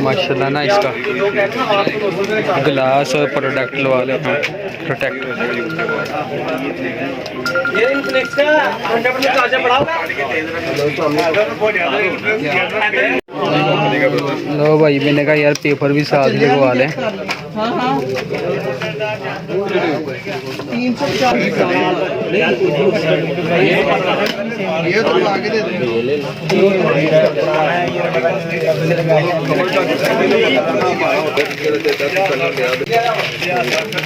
माशाल्लाह ना इसका ग्लास और प्रोडक्ट लगा लेते हैं प्रोटेक्टर। लो भाई मैंने कहा यार पेपर भी साथ ही लगवा लें।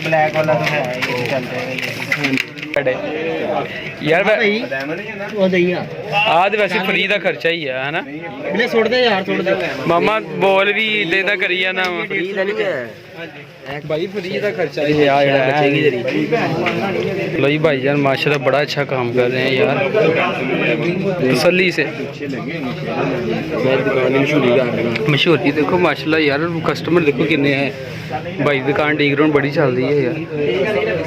ब्लैक वाला तो है ये चलते यार वो दईया आद वैसे फ्री का खर्चा ही है ना बिले छोड़ दे यार छोड़ दे मामा बोल भी इदा करी जाना फ्री नहीं है भाई फ्री का खर्चा ही है। लो जी भाई जान माशाल्लाह बड़ा अच्छा काम कर रहे हैं यार तसल्ली से। मशहूरी देखो माशाल्लाह यार कस्टमर देखो कितने हैं भाई दुकान डी ग्राउंड बड़ी चल रही है यार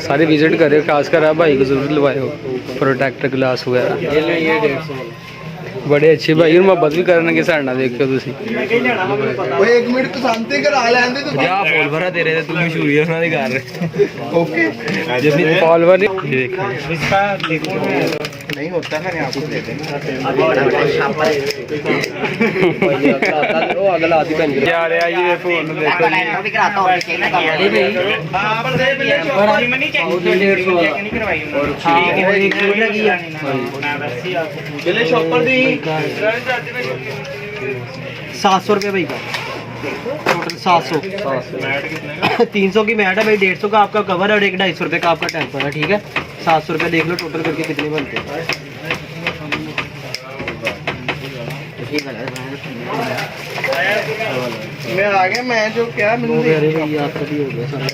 सारे विजिट कर रहे हो खासकर आप भाई को जरूर लवाए हो प्रोटेक्टर ग्लास वगैरह बड़े अच्छे भाई और मोहब्बत भी करने साढ़े देखो तुसी एक मिनट तो शांति करा लेंदे तो क्या फॉल भरा दे रहे थे तुम मशहूरी है उन्होंने कर रहे ओके जब फॉलोवर नहीं देखो इसका देखो नहीं होता मैंने आपको दे देंगे वो अगला आदि बन गया जा रहा ये फोन देखो बिले शॉपर दी 700 रुपये भाई का टोटल 700 300 की मैट है भाई 150 का आपका कवर है और 150 रुपये का आपका टेम्पर है ठीक है 700 रुपये देख लो टोटल करके कितने बनते हैं। मैं आ गया मैं जो क्या वो कह रहे भाई आपका भी हो गया सारा।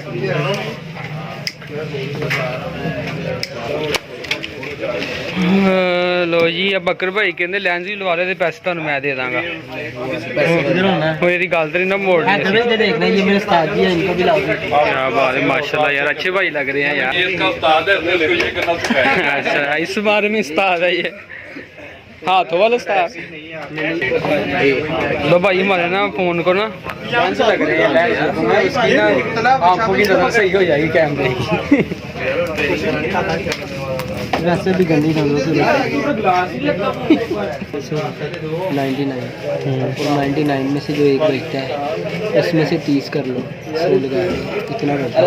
लो जी अब बकर भाई कहते लेंस भी लवा ले पैसे ਤੁਹਾਨੂੰ मैं दे दांगा किधर होना है मेरी गल तो नहीं ना मोड़नी इधर देखना ये मेरे उस्ताद जी हैं इनको भी लाओ। क्या बात है माशाल्लाह यार अच्छे भाई लग रहे हैं यार इसका उस्ताद है इसको ये करना सिखाया। अच्छा इस बारे में उस्ताद है ये हाथों वाला उस्ताद। लो भाई हमारे ना फोन को ना लेंस लग रहे हैं उसकी ना आंखों की नजर सही हो जाएगी कैमरे की। वैसे भी गंदी नजरों से 99 और 99 में से जो एक बचता है उसमें से 30 कर लो 100 लगा लो इतना करता है।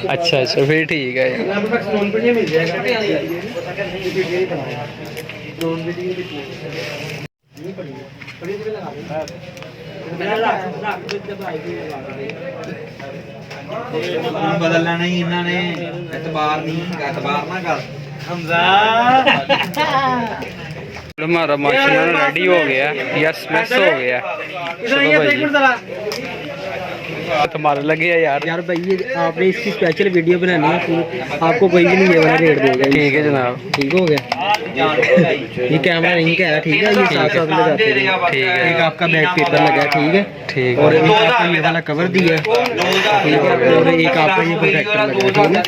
अच्छा अच्छा फिर ठीक है बदलना नहीं इन्होंने एतबार ना कर हमारा माशाल्लाह रेडी हो गया यार स्मैश हो गया। चलो भाई तुम्हारे लगे है यार भाई ये आपने इसकी स्पेशल वीडियो बनानी है आपको कोई भी नहीं ये वाला रेट देगा। ठीक है जनाब ठीक हो गया ये कैमरा नहीं का है ठीक है ये साथ साथ लगाते हैं ठीक है एक आपका बैक पेपर लगा है ठीक है ठीक और है एक आपका ये वाला कवर दिया है ठीक है और एक आपका ये प्रोटेक्टर लगा है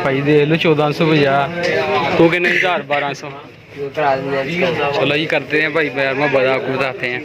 भाई दे लो 1450 तू कहने 1200। चलो ये करते हैं भाई मैं आपको बताते हैं।